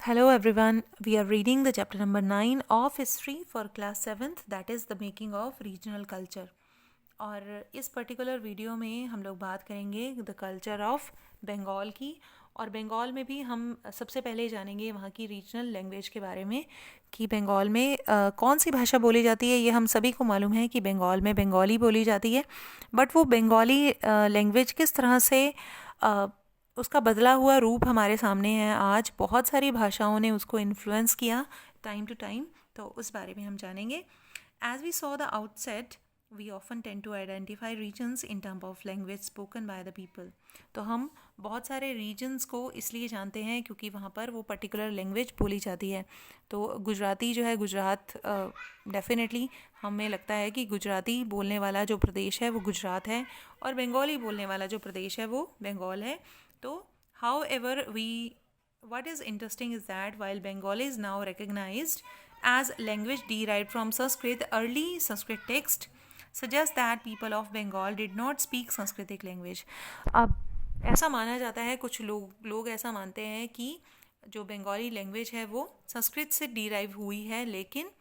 Hello everyone, we are reading the chapter number 9 of history for class 7th, that is the making of regional culture. और इस particular video में हम लोग बात करेंगे the culture of Bengal की। और बंगाल में भी हम सबसे पहले जानेंगे वहाँ की रीजनल लैंग्वेज के बारे में कि बंगाल में कौन सी भाषा बोली जाती है। ये हम सभी को मालूम है कि बंगाल में बंगाली बोली जाती है, बट वो बंगाली लैंग्वेज किस तरह से उसका बदला हुआ रूप हमारे सामने है। आज बहुत सारी भाषाओं ने उसको इन्फ्लुएंस किया टाइम टू टाइम, तो उस बारे में हम जानेंगे। As we saw the outset we often tend to identify regions in term of language spoken by the people. तो हम बहुत सारे रीजन्स को इसलिए जानते हैं क्योंकि वहाँ पर वो पर्टिकुलर लैंग्वेज बोली जाती है। तो गुजराती जो है, गुजरात डेफिनेटली हमें लगता है कि गुजराती बोलने वाला जो प्रदेश है वो गुजरात है, और बंगाली बोलने वाला जो प्रदेश है वो बंगाल है। तो however we what is interesting is that while Bengali is now recognized as language derived from Sanskrit, early Sanskrit text suggest that people of Bengal did not speak Sanskritic language. अब ऐसा माना जाता है, कुछ लोग ऐसा मानते हैं कि जो बंगाली लैंग्वेज है वो संस्कृत से डिराइव हुई है, लेकिन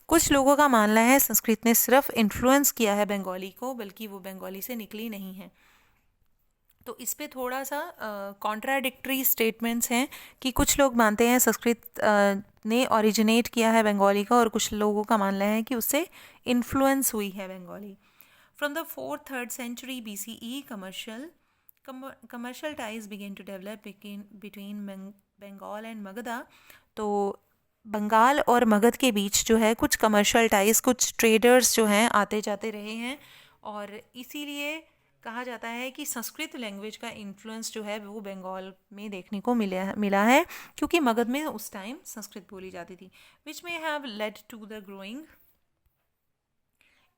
कुछ लोगों का मानना है संस्कृत ने सिर्फ इन्फ्लुएंस किया है बंगाली को, बल्कि वो बंगाली से निकली नहीं है। तो इस पे थोड़ा सा कॉन्ट्राडिक्टरी स्टेटमेंट्स हैं कि कुछ लोग मानते हैं संस्कृत ने ओरिजिनेट किया है बंगाली का, और कुछ लोगों का मानना है कि उससे इन्फ्लुएंस हुई है Bengali. From the 4th-3rd century BCE commercial ties began to develop between Bengal and Magadha. तो बंगाल और मगध के बीच जो है कुछ कमर्शियल टाइज, कुछ ट्रेडर्स जो हैं आते जाते रहे हैं, और इसीलिए कहा जाता है कि संस्कृत लैंग्वेज का इन्फ्लुएंस जो है वो बंगाल में देखने को मिला है, क्योंकि मगध में उस टाइम संस्कृत बोली जाती थी, which may have led to the growing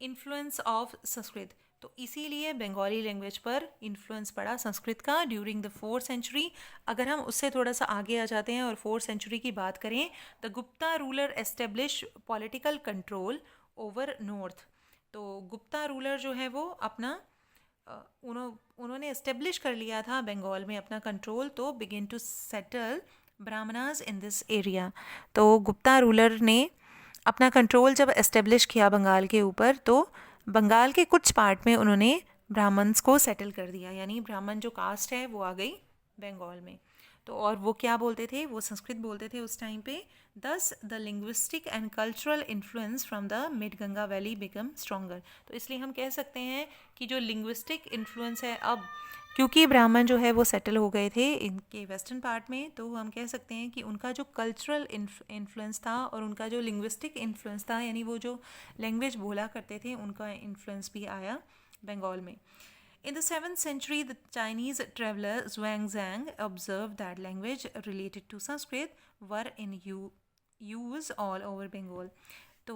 influence of Sanskrit. तो इसीलिए बंगाली लैंग्वेज पर इन्फ्लुएंस पड़ा संस्कृत का ड्यूरिंग द 4th century। अगर हम उससे थोड़ा सा आगे आ जाते हैं और 4th century की बात करें, the Gupta ruler establish political control over north. तो गुप्ता रूलर जो है वो अपना उन्होंने एस्टेब्लिश कर लिया था बंगाल में अपना कंट्रोल, तो begin to settle Brahmanas in this area. तो गुप्ता रूलर ने अपना कंट्रोल जब एस्टेब्लिश किया बंगाल के ऊपर, तो बंगाल के कुछ पार्ट में उन्होंने ब्राह्मण्स को सेटल कर दिया, यानी ब्राह्मण जो कास्ट है वो आ गई बंगाल में। तो और वो क्या बोलते थे, वो संस्कृत बोलते थे उस टाइम पे। दस the linguistic and cultural influence from the mid Ganga valley become stronger. तो इसलिए हम कह सकते हैं कि जो लिंग्विस्टिक इन्फ्लुएंस है, अब क्योंकि ब्राह्मण जो है वो सेटल हो गए थे इनके वेस्टर्न पार्ट में, तो हम कह सकते हैं कि उनका जो कल्चरल इन्फ्लुएंस था और उनका जो लिंग्विस्टिक इन्फ्लुएंस था, यानी वो जो लैंग्वेज बोला करते थे, उनका इन्फ्लुएंस भी आया बंगाल में। In the 7th century, the Chinese traveler Zhuangzang observed that language related to Sanskrit were in use all over Bengal. तो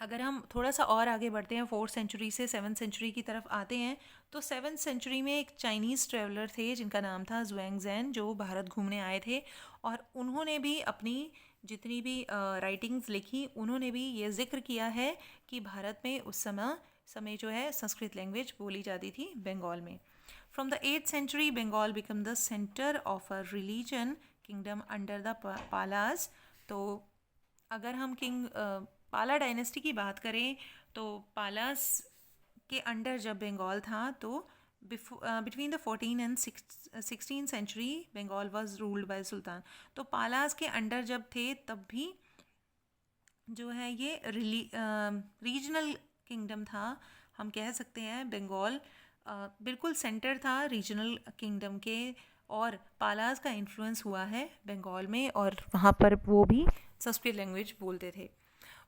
अगर हम थोड़ा सा और आगे बढ़ते हैं, 4th century से 7th century की तरफ आते हैं, तो 7th century में एक चाइनीज़ ट्रेवलर थे जिनका नाम था ज़ुएंगज़ैन, जो भारत घूमने आए थे, और उन्होंने भी अपनी जितनी भी राइटिंग्स लिखी, उन्होंने भी ये जिक्र किया है कि भारत में उस समय जो है संस्कृत लैंग्वेज बोली जाती थी बंगाल में। From the 8th century Bengal become the centre of a religion kingdom under the Palas. तो अगर हम पाला डायनेस्टी की बात करें, तो पालास के अंडर जब बंगाल था, तो between the 14th and 16th century Bengal was ruled by sultan. तो पालास के अंडर जब थे तब भी जो है ये रीजनल किंगडम था, हम कह सकते हैं। बंगाल बिल्कुल सेंटर था रीजनल किंगडम के, और पालास का इन्फ्लुएंस हुआ है बंगाल में, और वहाँ पर वो भी संस्कृत लैंग्वेज बोलते थे।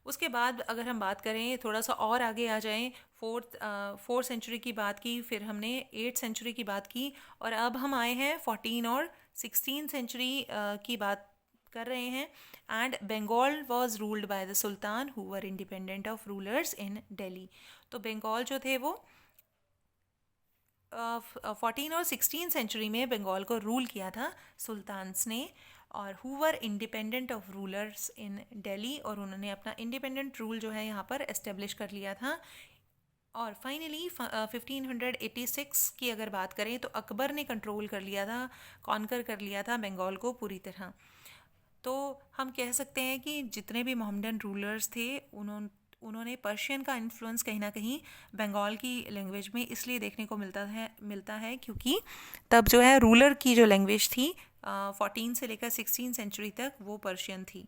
उसके बाद अगर हम बात करें, थोड़ा सा और आगे आ जाएं, 4th century की बात की, फिर हमने 8th century की बात की, और अब हम आए हैं 14 और 16th century की बात कर रहे हैं। And Bengal was ruled by the sultan who were independent of rulers in Delhi. तो बंगाल जो थे वो 14 और 16 century में बंगाल को रूल किया था सुल्तान्स ने, और who were independent of rulers in Delhi, और उन्होंने अपना इंडिपेंडेंट रूल जो है यहाँ पर एस्टेब्लिश कर लिया था और फाइनली 1586 की अगर बात करें तो अकबर ने कंट्रोल कर लिया था, कॉन्कर कर लिया था बंगाल को पूरी तरह। तो हम कह सकते हैं कि जितने भी मोहम्मदन रूलर्स थे उन्होंने पर्शियन का इन्फ्लुएंस कहीं ना कहीं बंगाल की लैंग्वेज में इसलिए देखने को मिलता है क्योंकि तब जो है रूलर की जो लैंग्वेज थी 14 से लेकर 16 सेंचुरी तक वो पर्शियन थी।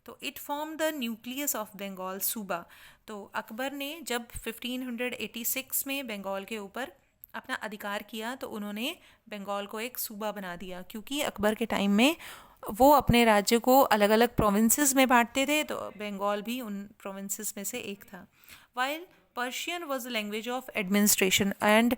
तो it form the nucleus of Bengal Suba. तो अकबर ने जब 1586 में बंगाल के ऊपर अपना अधिकार किया तो उन्होंने बंगाल को एक सूबा बना दिया, क्योंकि अकबर के टाइम में वो अपने राज्य को अलग अलग प्रोविंसेस में बांटते थे, तो बंगाल भी उन प्रोविंसेस में से एक था। While Persian was the language of administration and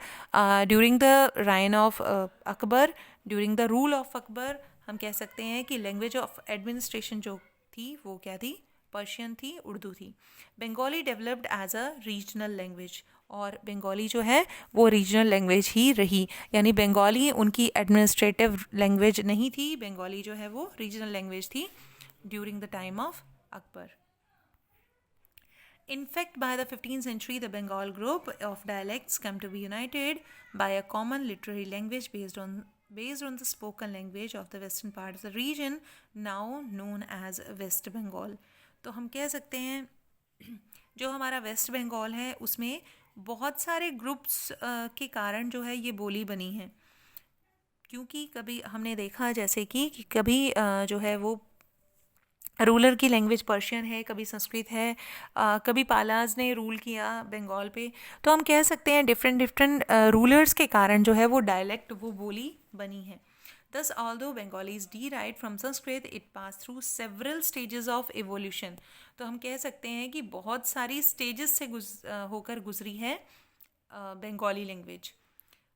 during the reign of Akbar, during the rule of Akbar, हम कह सकते हैं कि लैंग्वेज ऑफ एडमिनिस्ट्रेशन जो थी वो क्या थी, पर्शियन थी, उर्दू थी। Bengali developed as a regional language, और बंगाली जो है वो रीजनल लैंग्वेज ही रही, यानी बंगाली उनकी एडमिनिस्ट्रेटिव लैंग्वेज नहीं थी, बंगाली जो है वो रीजनल लैंग्वेज थी during the time of Akbar. In fact, by the 15th century, the Bengal group of dialects come to be united by a common literary language based on the spoken language of the western part of the region, now known as West Bengal. तो हम कह सकते हैं जो हमारा waste Bengal है उसमें बहुत सारे ग्रुप्स के कारण जो है ये बोली बनी है, क्योंकि कभी हमने देखा जैसे कि कभी जो है वो रूलर की लैंग्वेज पर्शियन है, कभी संस्कृत है, कभी पालाज ने रूल किया बंगाल पे। तो हम कह सकते हैं डिफरेंट रूलर्स के कारण जो है वो डायलेक्ट, वो बोली बनी है। Thus, although Bengali is derived from Sanskrit, it passed through several stages of evolution. तो हम कह सकते हैं कि बहुत सारी स्टेजेस से होकर गुजरी है Bengali language.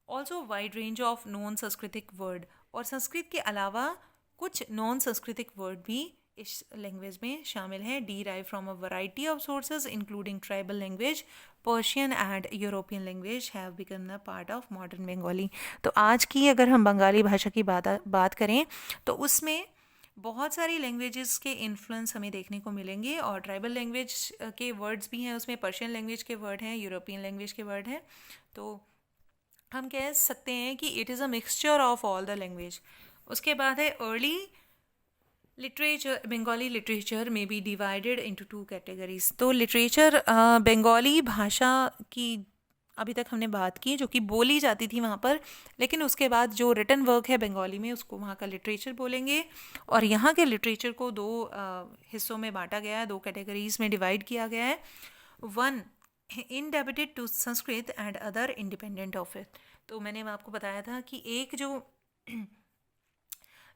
Also wide range of non संस्कृतिक वर्ड, और संस्कृत के अलावा कुछ नॉन संस्कृतिक वर्ड भी इस लैंग्वेज में शामिल है। Derive from a variety of sources including tribal language, Persian and European language have become a part of modern Bengali. तो आज की अगर हम बंगाली भाषा की बात करें तो उसमें बहुत सारी लैंग्वेजेस के इन्फ्लुएंस हमें देखने को मिलेंगे, और ट्राइबल लैंग्वेज के वर्ड्स भी हैं उसमें, पर्शियन लैंग्वेज के वर्ड हैं, यूरोपियन लैंग्वेज के वर्ड हैं। तो हम कह सकते हैं कि it is a mixture of all the language. उसके बाद है अर्ली लिटरेचर। बंगाली लिटरेचर में बी डिवाइडेड इंटू 2 कैटेगरीज। तो लिटरेचर बंगाली भाषा की अभी तक हमने बात की जो कि बोली जाती थी वहाँ पर, लेकिन उसके बाद जो रिटन वर्क है बंगाली में उसको वहाँ का लिटरेचर बोलेंगे। और यहाँ के लिटरेचर को 2 हिस्सों में बांटा गया है, 2 कैटेगरीज में डिवाइड किया गया है। One indebted to Sanskrit and other independent of it. तो मैंने आपको बताया था कि एक जो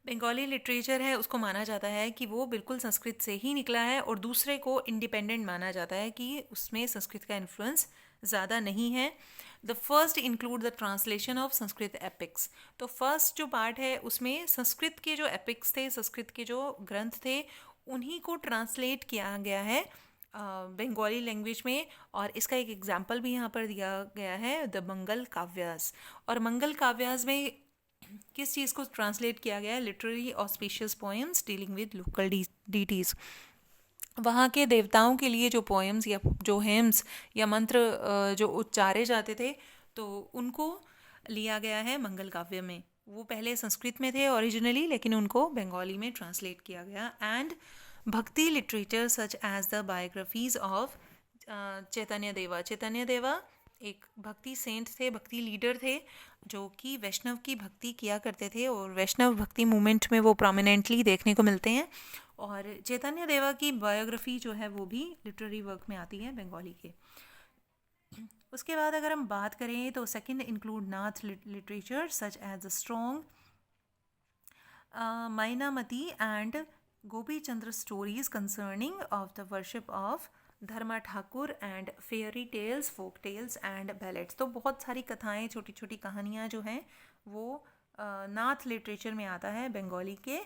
बंगाली लिटरेचर है उसको माना जाता है कि वो बिल्कुल संस्कृत से ही निकला है, और दूसरे को इंडिपेंडेंट माना जाता है कि उसमें संस्कृत का इन्फ्लुएंस ज़्यादा नहीं है। The first include the translation of Sanskrit epics. तो फर्स्ट जो पार्ट है उसमें संस्कृत के जो एपिक्स थे, संस्कृत के जो ग्रंथ थे, उन्हीं को ट्रांसलेट किया गया है बंगाली लैंग्वेज में। और इसका एक एग्जाम्पल भी यहाँ पर दिया गया है, द मंगल काव्यास। और मंगल काव्यास में किस चीज़ को ट्रांसलेट किया गया है? Literary auspicious poems dealing with local deities. वहाँ के देवताओं के लिए जो पोएम्स या जो हेम्स या मंत्र जो उच्चारे जाते थे, तो उनको लिया गया है मंगल काव्य में। वो पहले संस्कृत में थे ओरिजिनली, लेकिन उनको बंगाली में ट्रांसलेट किया गया। And Bhakti literature such as the biographies of Chaitanya Deva. Chaitanya देवा एक भक्ति सेंट थे, भक्ति लीडर थे, जो कि वैष्णव की भक्ति किया करते थे, और वैष्णव भक्ति मूवमेंट में वो प्रोमिनेंटली देखने को मिलते हैं। और चैतन्य देवा की बायोग्राफी जो है वो भी लिटरेरी वर्क में आती है बंगाली के। उसके बाद अगर हम बात करें तो second include Nath literature such as the strong Mainamati and Gopi Chandra stories concerning of the worship of Dharma Thakur and fairy tales, folk tales and ballads. तो बहुत सारी कथाएं, छोटी छोटी कहानियाँ जो हैं वो नाथ लिटरेचर में आता है बंगाली के,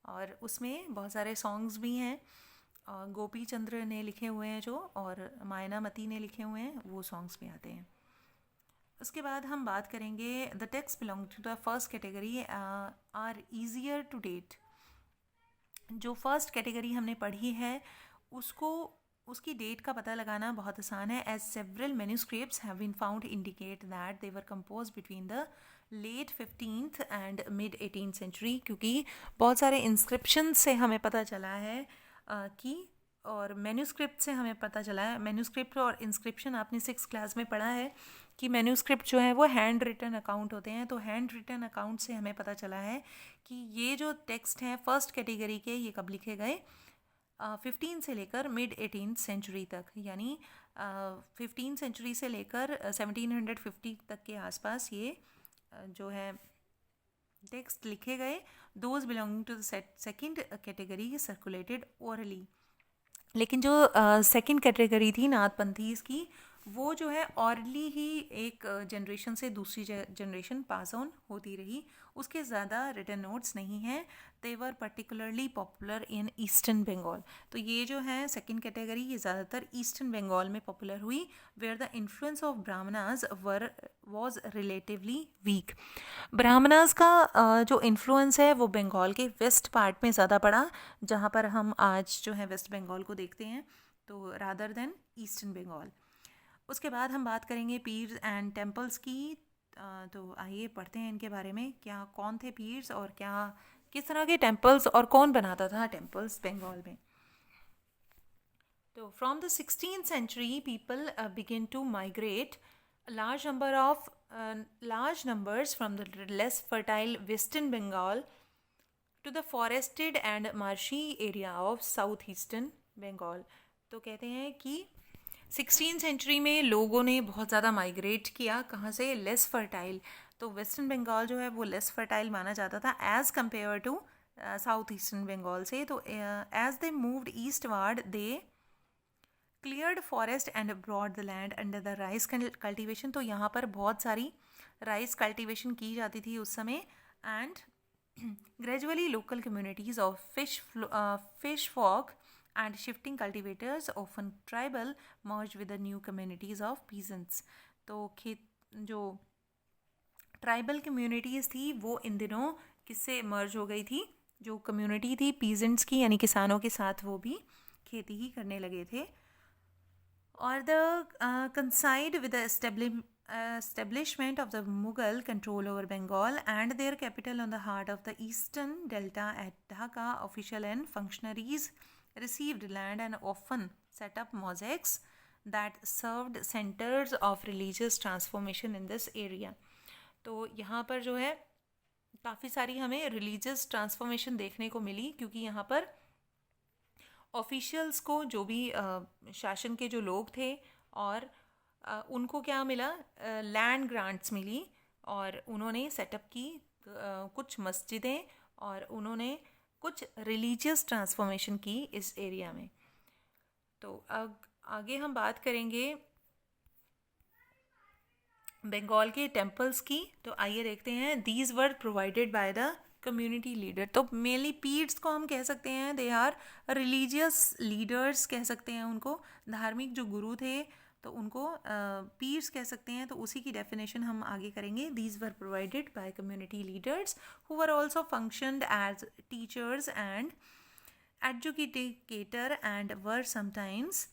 और उसमें बहुत सारे सॉन्ग्स भी हैं। गोपी चंद्र ने लिखे हुए हैं जो, और मायनामती ने लिखे हुए हैं, वो सॉन्ग्स भी आते हैं। उसके बाद हम बात करेंगे the text belong to the first category are easier to date. जो फर्स्ट कैटेगरी हमने पढ़ी है उसकी डेट का पता लगाना बहुत आसान है, as several manuscripts have been found indicate that they were compose between the late 15th and mid 18th century, क्योंकि बहुत सारे इंस्क्रिप्शन से हमें पता चला है कि, और मैन्यूस्क्रिप्ट से हमें पता चला है, मैन्यूस्क्रिप्ट और इंस्क्रिप्शन आपने 6th क्लास में पढ़ा है कि मैन्यूस्क्रिप्ट जो है वो हैंड रिटन अकाउंट होते हैं। तो हैंड रिटन अकाउंट से हमें पता चला है कि ये जो टेक्स्ट हैं फर्स्ट कैटेगरी के, ये कब लिखे गए, 15 से लेकर मिड 18th सेंचुरी तक, यानी 15 सेंचुरी से लेकर 1750 तक के आसपास ये जो है टेक्स्ट लिखे गए। Those belonging to the second category circulated orally. लेकिन जो सेकंड कैटेगरी थी नाथपंथीज की, वो जो है ऑरली ही एक जनरेशन से दूसरी जनरेशन पास ऑन होती रही, उसके ज़्यादा रिटन नोट्स नहीं हैं। They were particularly popular in eastern Bengal. तो ये जो है सेकंड कैटेगरी, ये ज़्यादातर ईस्टर्न बंगाल में पॉपुलर हुई, where the influence of Brahmanas was relatively weak. Brahmanas का जो इन्फ्लुएंस है वो बंगाल के वेस्ट पार्ट में ज़्यादा पड़ा, जहाँ पर हम आज जो है वेस्ट बंगाल को देखते हैं, तो रादर देन ईस्टर्न बंगाल। उसके बाद हम बात करेंगे पीर्स एंड टेम्पल्स की। तो आइए पढ़ते हैं इनके बारे में, क्या कौन थे पीर्स और क्या किस तरह के टेम्पल्स और कौन बनाता था टेम्पल्स बंगाल में। तो from the 16th century people begin to migrate large numbers from the less fertile western Bengal to the forested and marshy area of southeastern Bengal। तो कहते हैं कि 16th सेंचुरी में लोगों ने बहुत ज़्यादा माइग्रेट किया, कहाँ से, लेस फर्टाइल। तो वेस्टर्न बंगाल जो है वो लेस फर्टाइल माना जाता था as compare to south eastern Bengal से। तो as they moved eastward they cleared forest and brought the land under the rice cultivation. तो यहाँ पर बहुत सारी राइस कल्टीवेशन की जाती थी उस समय। And gradually local communities of fish folk and shifting cultivators often tribal merged with the new communities of peasants। तो जो ट्राइबल कम्युनिटीज़ थी वो इन दिनों किससे मर्ज हो गई थी, जो कम्युनिटी थी पीजेंट्स की यानी किसानों के साथ, वो भी खेती ही करने लगे थे। और the कंसाइड with the establishment of the Mughal control over Bengal and their capital on the heart of the eastern delta at Dhaka, official and functionaries received land and often set up mosques that served centers of religious transformation in this area। तो यहाँ पर जो है काफ़ी सारी हमें religious transformation देखने को मिली, क्योंकि यहाँ पर ऑफिशियल्स को, जो भी शासन के जो लोग थे, और उनको क्या मिला, लैंड ग्रांट्स मिली, और उन्होंने सेटअप की कुछ मस्जिदें, और उन्होंने कुछ रिलीजियस ट्रांसफॉर्मेशन की इस एरिया में। तो अब आगे हम बात करेंगे बंगाल के टेम्पल्स की। तो आइए देखते हैं। These were provided by the community leader. तो मेनली पीर्स को हम कह सकते हैं दे आर रिलीजियस लीडर्स कह सकते हैं उनको, धार्मिक जो गुरु थे तो उनको पीर्स कह सकते हैं। तो उसी की डेफिनेशन हम आगे करेंगे। These were provided by community leaders who were also functioned as teachers and educator and were sometimes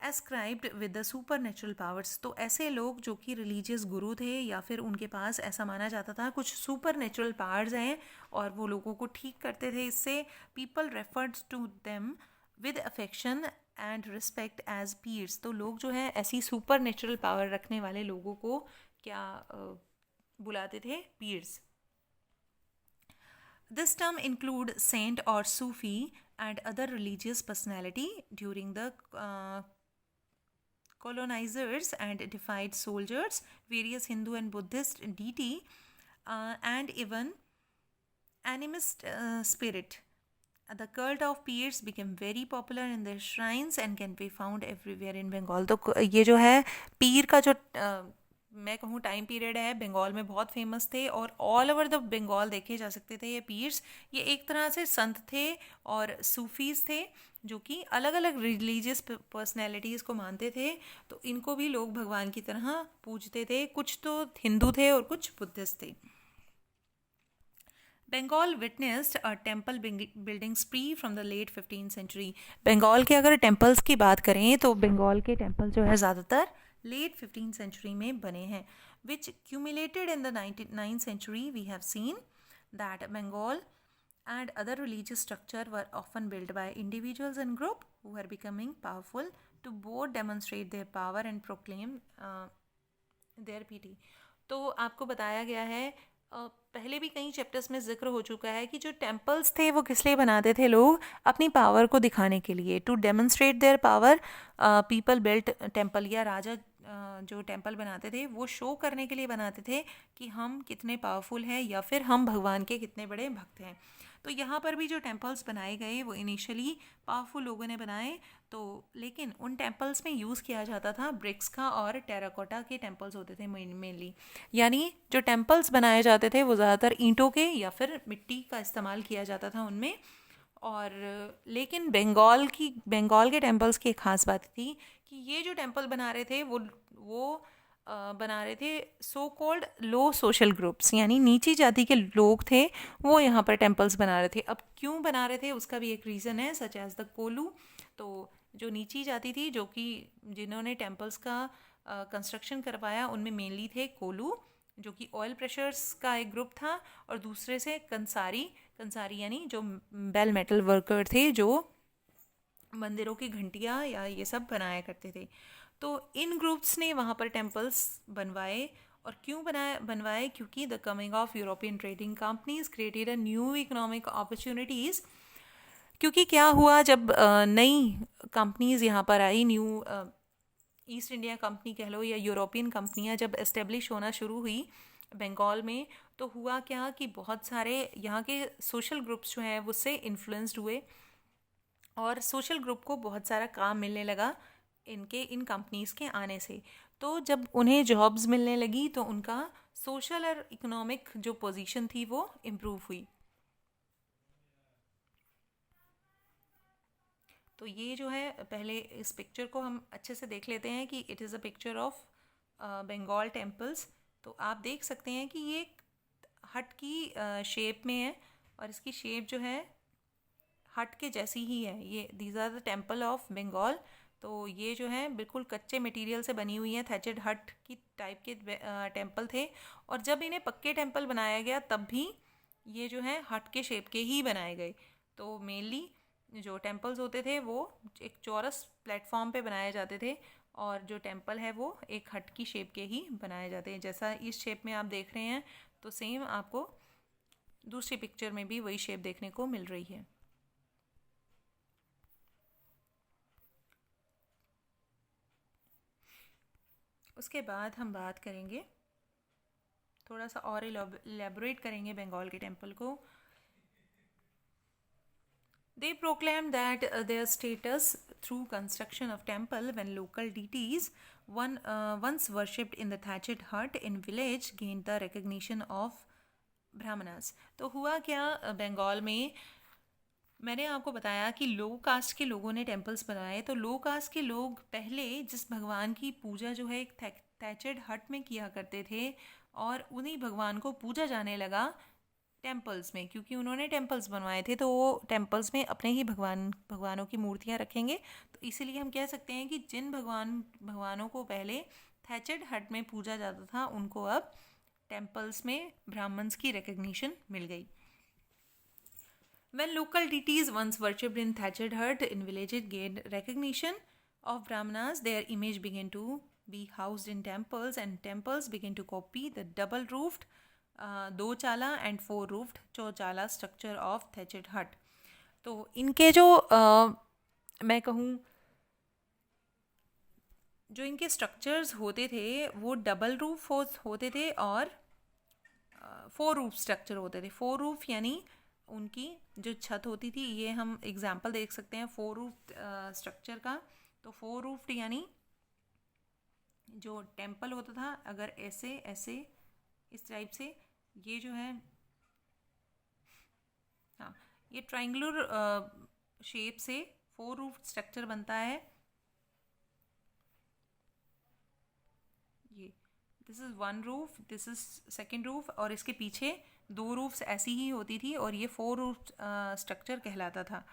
ascribed with the supernatural powers. तो ऐसे लोग जो कि रिलीजियस गुरु थे या फिर उनके पास ऐसा माना जाता था कुछ सुपर नेचुरल पावर्स हैं और वो लोगों को ठीक करते थे। इससे people referred to them with affection and respect as pirs. तो लोग जो है ऐसी सुपर नेचुरल पावर रखने वाले लोगों को क्या बुलाते थे, pirs. This term include saint or Sufi and other religious personality during the colonizers and deified soldiers, various Hindu and Buddhist deity, and even animist spirit. The cult of peers became very popular in their shrines and can be found everywhere in Bengal। तो ये जो है पीर का जो मैं कहूँ time period है बंगाल में बहुत फेमस थे और ऑल ओवर द बंगाल देखे जा सकते थे ये पीर्स। ये एक तरह से संत थे और सूफीज थे जो कि अलग अलग रिलीजियस पर्सनैलिटीज़ को मानते थे। तो इनको भी लोग भगवान की तरह पूजते थे। कुछ तो हिंदू थे और कुछ बुद्धिस्ट थे। Bengal witnessed a temple building spree from the late 15th century. Bengal के अगर टेम्पल्स की बात करें तो बंगाल के टेम्पल जो है ज़्यादातर लेट 15th सेंचुरी में बने हैं, which cumulated in the 9th century. We have seen that Bengal and other religious structure were often built by individuals and group who were becoming powerful to both demonstrate their power and proclaim their piety. तो आपको बताया गया है, पहले भी कई chapters में जिक्र हो चुका है कि जो टेम्पल्स थे वो किस लिए बनाते थे लोग, अपनी पावर को दिखाने के लिए, to demonstrate their power. People built temple, या राजा जो टेम्पल बनाते थे वो शो करने के लिए बनाते थे कि हम कितने पावरफुल हैं या फिर हम भगवान के कितने बड़े भक्त हैं। तो यहाँ पर भी जो टेम्पल्स बनाए गए वो इनिशियली पावरफुल लोगों ने बनाए, तो लेकिन उन टेम्पल्स में यूज़ किया जाता था ब्रिक्स का और टेराकोटा के टेम्पल्स होते थे मेनली। यानी जो टेम्पल्स बनाए जाते थे वो ज़्यादातर ईंटों के या फिर मिट्टी का इस्तेमाल किया जाता था उनमें। और लेकिन बंगाल के टेम्पल्स की एक ख़ास बात थी कि ये जो टेम्पल बना रहे थे वो बना रहे थे सो कॉल्ड लो सोशल ग्रुप्स, यानी नीची जाति के लोग थे वो यहाँ पर टेम्पल्स बना रहे थे। अब क्यों बना रहे थे उसका भी एक रीज़न है, सच एज द कोलू। तो जो नीची जाति थी, जो कि जिन्होंने टेम्पल्स का कंस्ट्रक्शन करवाया, उनमें मेनली थे कोलू, जो कि ऑयल प्रेशर्स का एक ग्रुप था, और दूसरे से कंसारी यानी जो बेल मेटल वर्कर थे, जो मंदिरों की घंटियाँ या ये सब बनाया करते थे। तो इन ग्रुप्स ने वहाँ पर टेम्पल्स बनवाए। और क्यों बनवाए? क्योंकि the coming of European trading companies created a new economic opportunities. क्योंकि क्या हुआ, जब नई कंपनीज यहाँ पर आई, न्यू ईस्ट इंडिया कंपनी कह लो या यूरोपियन कंपनियाँ जब इस्टेब्लिश होना शुरू हुई बंगाल में, तो हुआ क्या कि बहुत सारे यहाँ के सोशल ग्रुप्स जो हैं उससे इन्फ्लुएंस्ड हुए, और सोशल ग्रुप को बहुत सारा काम मिलने लगा इन कंपनीज़ के आने से। तो जब उन्हें जॉब्स मिलने लगी तो उनका सोशल और इकोनॉमिक जो पोजीशन थी वो इम्प्रूव हुई। तो ये जो है, पहले इस पिक्चर को हम अच्छे से देख लेते हैं कि it is a picture of Bengal temples. तो आप देख सकते हैं कि ये हट की शेप में है, और इसकी शेप जो है हट के जैसी ही है। ये these are the temple of Bengal. तो ये जो है बिल्कुल कच्चे मटेरियल से बनी हुई है, थैचेड हट की टाइप के टेम्पल थे। और जब इन्हें पक्के टेम्पल बनाया गया तब भी ये जो है हट के शेप के ही बनाए गए। तो मेनली जो टेम्पल्स होते थे वो एक चौरस प्लेटफॉर्म पे बनाए जाते थे, और जो टेम्पल है वो एक हट की शेप के ही बनाए जाते हैं। जैसा इस शेप में आप देख रहे हैं, तो सेम आपको दूसरी पिक्चर में भी वही शेप देखने को मिल रही है। उसके बाद हम बात करेंगे, थोड़ा सा और एलेबोरेट करेंगे बंगाल के टेम्पल को। They proclaimed that their status through construction of temple when local deities once worshipped in the thatched hut in village gained the recognition of Brahmanas. तो हुआ क्या, बंगाल में मैंने आपको बताया कि लो कास्ट के लोगों ने टेम्पल्स बनाए। तो लो कास्ट के लोग पहले जिस भगवान की पूजा जो है एक थैचेड हट में किया करते थे, और उन्हीं भगवान को पूजा जाने लगा टेम्पल्स में, क्योंकि उन्होंने टेम्पल्स बनवाए थे तो वो टेम्पल्स में अपने ही भगवानों की मूर्तियाँ रखेंगे। तो इसीलिए हम कह सकते हैं कि जिन भगवानों को पहले थैचेड हट में पूजा जाता था, उनको अब टेम्पल्स में ब्राह्मण्स की रिकग्निशन मिल गई। When local deities once worshipped in thatched hut in villages gained recognition of Brahmanas, their image began to be housed in temples, and temples began to copy the double-roofed dochala and four roofed chauchala structure of thatched hut. तो इनके जो मैं कहूँ जो इनके structures होते थे वो डबल रूफ होते थे और फोर रूफ स्ट्रक्चर होते थे। फोर रूफ यानी उनकी जो छत होती थी, ये हम एग्जांपल देख सकते हैं फोर रूफ स्ट्रक्चर का। तो फोर रूफ यानी जो टेम्पल होता था, अगर ऐसे ऐसे इस टाइप से ये जो है, हाँ, ये ट्रायंगुलर शेप से फोर रूफ स्ट्रक्चर बनता है। ये this is one roof, this is second roof, और इसके पीछे 2 रूफ्स ऐसी ही होती थी और ये 4 रूफ स्ट्रक्चर कहलाता था।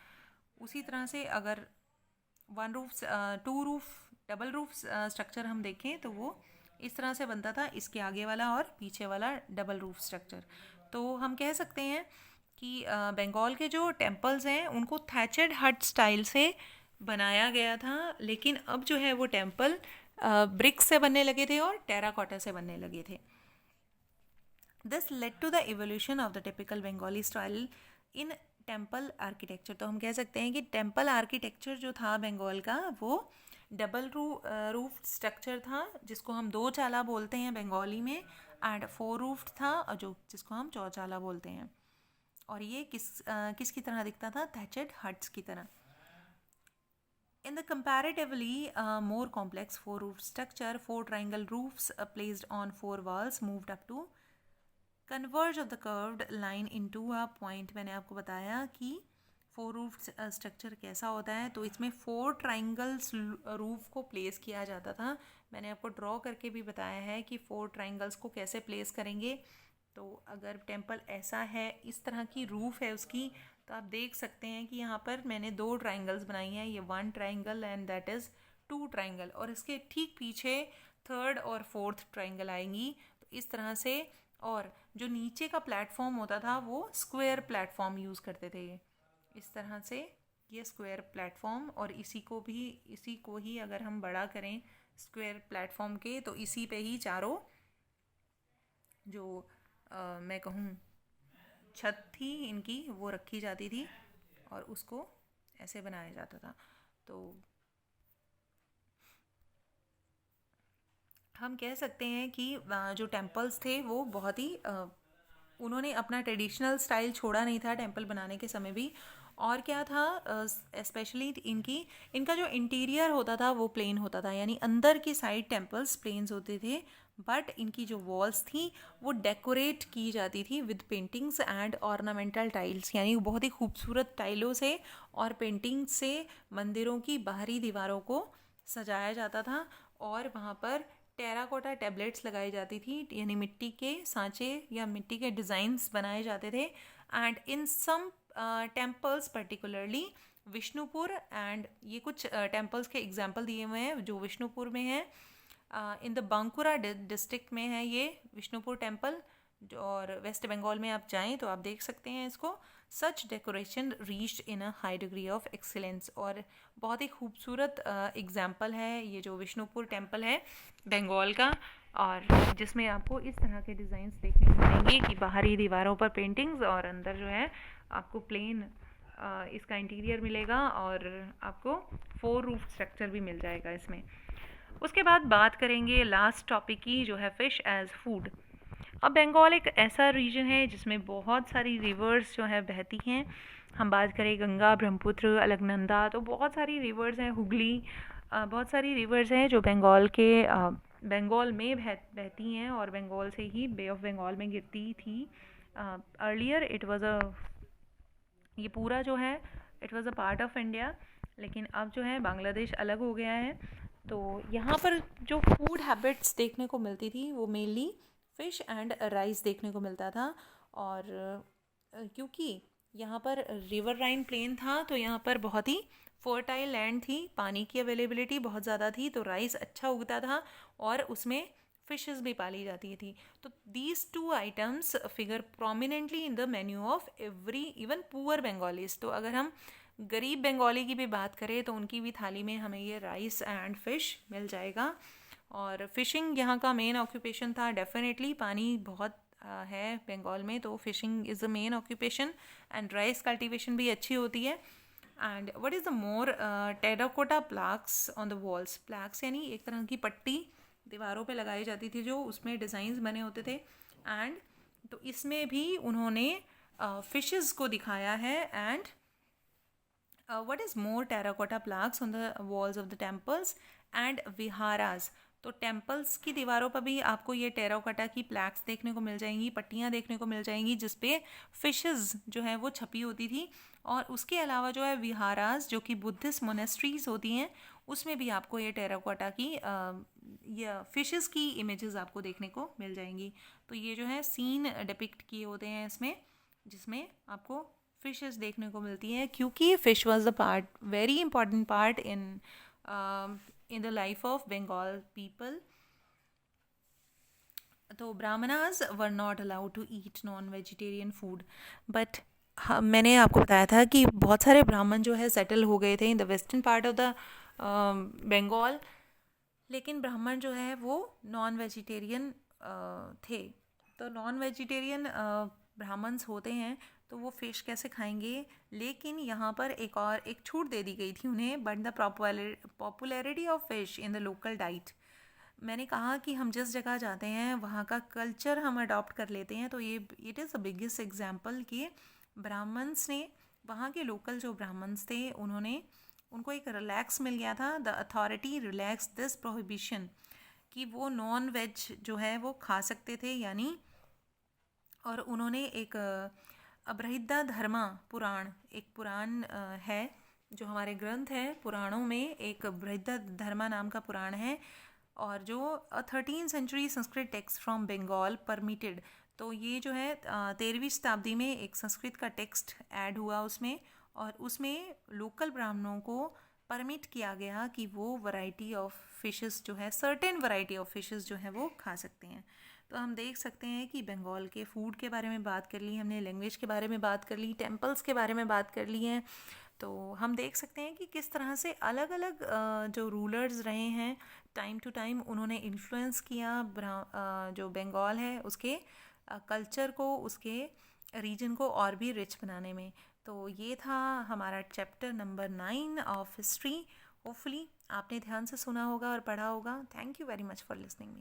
उसी तरह से अगर 1 roof 2 roof double roof structure हम देखें तो वो इस तरह से बनता था, इसके आगे वाला और पीछे वाला डबल रूफ स्ट्रक्चर। तो हम कह सकते हैं कि बंगाल के जो टेम्पल्स हैं उनको थैचेड हट स्टाइल से बनाया गया था, लेकिन अब जो है वो टेम्पल ब्रिक्स से बनने लगे थे और टेराकोटा से बनने लगे थे। This led to the evolution of the typical Bengali style in temple architecture. तो हम कह सकते हैं कि टेम्पल आर्किटेक्चर जो था बंगाल का वो डबल रूफ स्ट्रक्चर था, जिसको हम 2 चाला बोलते हैं बंगाली में, एंड 4 रूफ था जो जिसको हम चौचाला बोलते हैं। और ये किसकी तरह दिखता था? थैचेड हट्स की तरह। In the comparatively more complex 4 roof structure, 4 triangle roofs placed on 4 walls moved up to converge of the curved line into a point। मैंने आपको बताया कि 4 रूफ स्ट्रक्चर कैसा होता है। तो इसमें 4 ट्राइंगल्स रूफ को प्लेस किया जाता था। मैंने आपको ड्रॉ करके भी बताया है कि 4 ट्राइंगल्स को कैसे प्लेस करेंगे। तो अगर टेम्पल ऐसा है, इस तरह की रूफ है उसकी, तो आप देख सकते हैं कि यहाँ पर मैंने 2 ट्राइंगल्स बनाई हैं, ये 1 triangle and that is 2 triangle, और इसके ठीक पीछे 3rd और 4th ट्राइंगल आएंगी। तो इस तरह से, और जो नीचे का प्लेटफॉर्म होता था वो स्क्वायर प्लेटफॉर्म यूज़ करते थे ये, इस तरह से ये स्क्वायर प्लेटफॉर्म। और इसी को ही अगर हम बड़ा करें स्क्वायर प्लेटफॉर्म के, तो इसी पे ही चारों जो मैं कहूँ छत थी इनकी वो रखी जाती थी और उसको ऐसे बनाया जाता था। तो हम कह सकते हैं कि जो टेम्पल्स थे वो बहुत ही उन्होंने अपना ट्रेडिशनल स्टाइल छोड़ा नहीं था टेम्पल बनाने के समय भी। और क्या था, स्पेशली इनका जो इंटीरियर होता था वो प्लेन होता था, यानी अंदर की साइड टेम्पल्स प्लेन्स होते थे, बट इनकी जो वॉल्स थी वो डेकोरेट की जाती थी with paintings and ornamental tiles, यानी बहुत ही खूबसूरत टाइलों से और पेंटिंग से मंदिरों की बाहरी दीवारों को सजाया जाता था। और वहाँ पर टेराकोटा टैबलेट्स लगाई जाती थी, यानी मिट्टी के सांचे या मिट्टी के डिज़ाइंस बनाए जाते थे। And in some temples particularly Vishnupur, and ये कुछ टेम्पल्स के एग्जाम्पल दिए हुए हैं जो विष्णुपुर में हैं। इन द बांकुरा डिस्ट्रिक्ट में है ये विष्णुपुर टेम्पल, और वेस्ट बंगाल में आप जाएं तो आप देख सकते हैं इसको। Such decoration reached in a high degree of excellence, और बहुत ही खूबसूरत एग्जाम्पल है ये जो विष्णुपुर टेम्पल है बंगाल का, और जिसमें आपको इस तरह के डिज़ाइंस देखने को मिलेंगे कि बाहरी दीवारों पर पेंटिंग्स और अंदर जो है आपको प्लेन इसका इंटीरियर मिलेगा, और आपको 4 रूफ स्ट्रक्चर भी मिल जाएगा इसमें। उसके बाद बात करेंगे लास्ट टॉपिक की, जो है फ़िश एज़ फूड। अब बंगाल एक ऐसा रीजन है जिसमें बहुत सारी रिवर्स जो है बहती हैं। हम बात करें गंगा, ब्रह्मपुत्र, अलकनंदा, तो बहुत सारी रिवर्स हैं, हुगली, बहुत सारी रिवर्स हैं जो बंगाल में बहती हैं और बंगाल से ही बे ऑफ बंगाल में गिरती थी। अर्लियर इट वाज ये पूरा जो है it was a part of India, लेकिन अब जो है बांग्लादेश अलग हो गया है। तो यहाँ पर जो फूड हैबिट्स देखने को मिलती थी वो मेनली फ़िश एंड राइस देखने को मिलता था। और क्योंकि यहाँ पर रिवर राइन प्लेन था तो यहाँ पर बहुत ही फर्टाइल लैंड थी, पानी की अवेलेबिलिटी बहुत ज़्यादा थी, तो राइस अच्छा उगता था और उसमें फिशेस भी पाली जाती थी। तो these 2 items figure prominently in the menu of every even poor Bengalis. तो अगर हम गरीब बंगाली की भी बात करें तो उनकी भी थाली में हमें ये राइस एंड फिश मिल जाएगा। और फिशिंग यहाँ का मेन ऑक्यूपेशन था, डेफिनेटली पानी बहुत है बंगाल में, तो fishing is the main occupation, and rice cultivation भी अच्छी होती है। And what is the more terracotta plaques on the walls. Plaques यानी एक तरह की पट्टी दीवारों पे लगाई जाती थी जो उसमें डिज़ाइंस बने होते थे, एंड तो इसमें भी उन्होंने फिशेस को दिखाया है। And what is more terracotta plaques on the walls of the temples and viharas। तो टेम्पल्स की दीवारों पर भी आपको ये टेराकोटा की प्लैक्स देखने को मिल जाएंगी, पट्टियाँ देखने को मिल जाएंगी जिसपे फिशेस जो है वो छपी होती थी। और उसके अलावा जो है विहारास जो कि बुद्धिस्ट मोनेस्ट्रीज होती हैं उसमें भी आपको ये टेराकोटा की या फिशेस की इमेजेस आपको देखने को मिल जाएंगी। तो ये जो है सीन डिपिक्ट किए होते हैं इसमें, जिसमें आपको फिशेस देखने को मिलती हैं, क्योंकि fish was the part, very important part in the life of Bengal people. तो Brahmanas were not allowed to eat non vegetarian food, but हाँ, मैंने आपको बताया था कि बहुत सारे ब्राह्मण जो है सेटल हो गए थे in the western part of the Bengal, लेकिन ब्राह्मण जो है वो नॉन वेजिटेरियन थे। तो नॉन वेजिटेरियन ब्राह्मण्स होते हैं तो वो फ़िश कैसे खाएंगे, लेकिन यहाँ पर एक छूट दे दी गई थी उन्हें, but the popularity of fish in the local diet. मैंने कहा कि हम जिस जगह जाते हैं वहाँ का कल्चर हम अडॉप्ट कर लेते हैं, तो ये it is the biggest example कि ब्राह्मण्स ने, वहाँ के लोकल जो ब्राह्मण्स थे उनको एक रिलैक्स मिल गया था, the authority relax this prohibition, कि वो नॉन वेज जो है वो खा सकते थे यानी। और उन्होंने एक अबृहद्धा धर्मा पुराण, एक पुराण है जो हमारे ग्रंथ है पुराणों में, एक बृहद्धा धर्मा नाम का पुराण है, और जो 13th century Sanskrit text from Bengal permitted. तो ये जो है 13वीं शताब्दी में एक संस्कृत का टेक्स्ट ऐड हुआ उसमें, और उसमें लोकल ब्राह्मणों को परमिट किया गया कि वो वैरायटी ऑफ फिशेस जो है, सर्टेन वैरायटी ऑफ फिशेस जो है वो खा सकते हैं। तो हम देख सकते हैं कि बंगाल के फूड के बारे में बात कर ली हमने, लैंग्वेज के बारे में बात कर ली, टेम्पल्स के बारे में बात कर ली हैं। तो हम देख सकते हैं कि किस तरह से अलग अलग जो रूलर्स रहे हैं टाइम टू टाइम, उन्होंने इन्फ्लुएंस किया जो बंगाल है उसके कल्चर को, उसके रीजन को और भी रिच बनाने में। तो ये था हमारा chapter number 9 of history. Hopefully आपने ध्यान से सुना होगा और पढ़ा होगा। Thank you very much for listening me.